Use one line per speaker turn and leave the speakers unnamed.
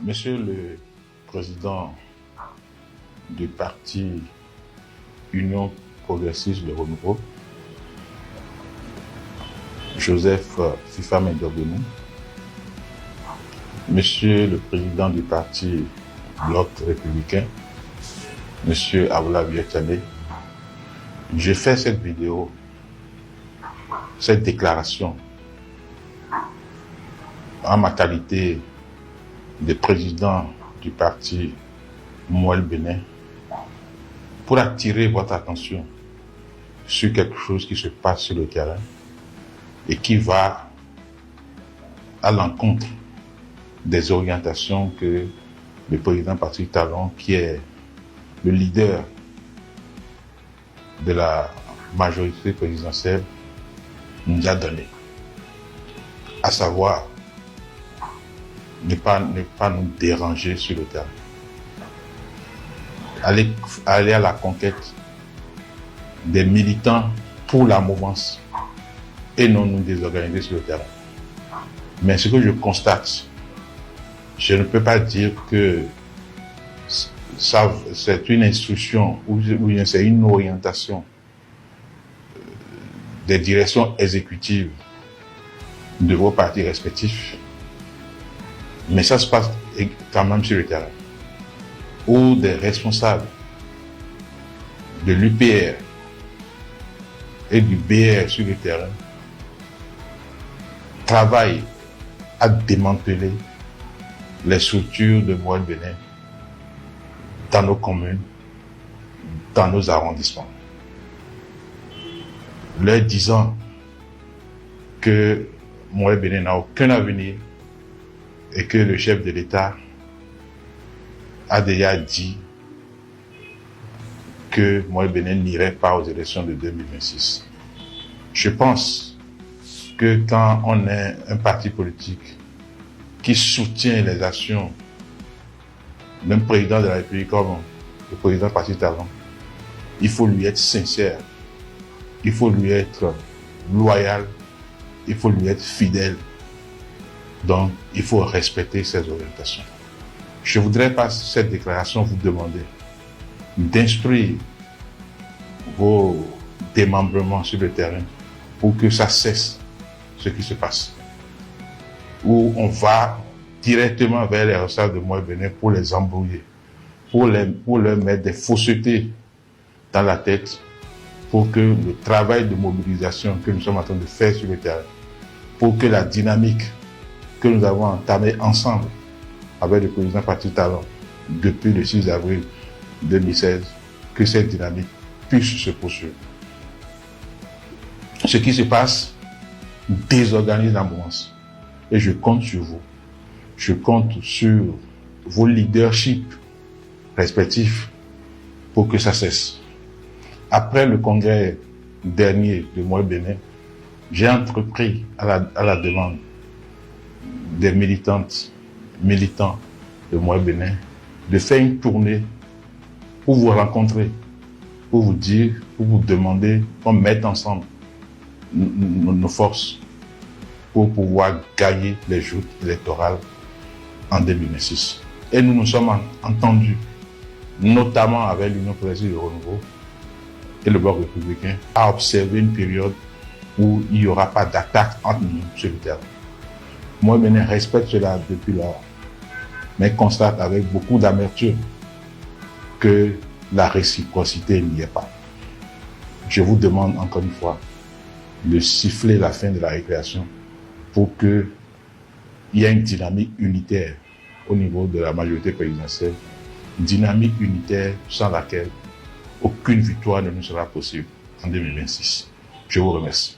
Monsieur le Président du parti Union progressiste de renouveau, Joseph Fifame Ndiobémou, Monsieur le Président du parti Bloc républicain, Monsieur Aboulaye Tchane, j'ai fait cette vidéo, cette déclaration en ma qualité de président du parti Mouel Bénin pour attirer votre attention sur quelque chose qui se passe sur le terrain et qui va à l'encontre des orientations que le président Patrick Talon, qui est le leader de la majorité présidentielle, nous a donné. À savoir, ne pas nous déranger sur le terrain. Aller à la conquête des militants pour la mouvance et non nous désorganiser sur le terrain. Mais ce que je constate, je ne peux pas dire que ça, c'est une instruction ou c'est une orientation des directions exécutives de vos partis respectifs, mais ça se passe quand même sur le terrain, où des responsables de l'UPR et du BR sur le terrain travaillent à démanteler les structures de Mouel Bénin dans nos communes, dans nos arrondissements, leur disant que Mouel Bénin n'a aucun avenir et que le chef de l'État a déjà dit que Mouel Bénin n'irait pas aux élections de 2026. Je pense que quand on est un parti politique qui soutient les actions d'un président de la République comme le président Patrick Talon, il faut lui être sincère, il faut lui être loyal, il faut lui être fidèle. Donc, il faut respecter ses orientations. Je voudrais par cette déclaration vous demander d'instruire vos démembrements sur le terrain pour que ça cesse ce qui se passe. Où on va directement vers les responsables de Mouel Bénin pour les embrouiller, pour leur mettre des faussetés dans la tête, pour que le travail de mobilisation que nous sommes en train de faire sur le terrain, pour que la dynamique que nous avons entamée ensemble avec le président Patrick Talon depuis le 6 avril 2016, que cette dynamique puisse se poursuivre. Ce qui se passe désorganise la mouvance. Et je compte sur vous. Je compte sur vos leaderships respectifs pour que ça cesse. Après le congrès dernier de Mouel Bénin, j'ai entrepris à la demande des militants de Mouel Bénin de faire une tournée pour vous rencontrer, pour vous dire, pour vous demander qu'on mette ensemble nos forces pour pouvoir gagner les joutes électorales en 2026. Et nous nous sommes entendus, notamment avec l'Union progressiste de renouveau et le Bloc républicain, à observer une période où il n'y aura pas d'attaque entre nous sur le terrain. Moi, je respecte cela depuis lors, mais constate avec beaucoup d'amertume que la réciprocité n'y est pas. Je vous demande encore une fois de siffler la fin de la récréation pour qu'il y ait une dynamique unitaire au niveau de la majorité présidentielle, une dynamique unitaire sans laquelle aucune victoire ne nous sera possible en 2026. Je vous remercie.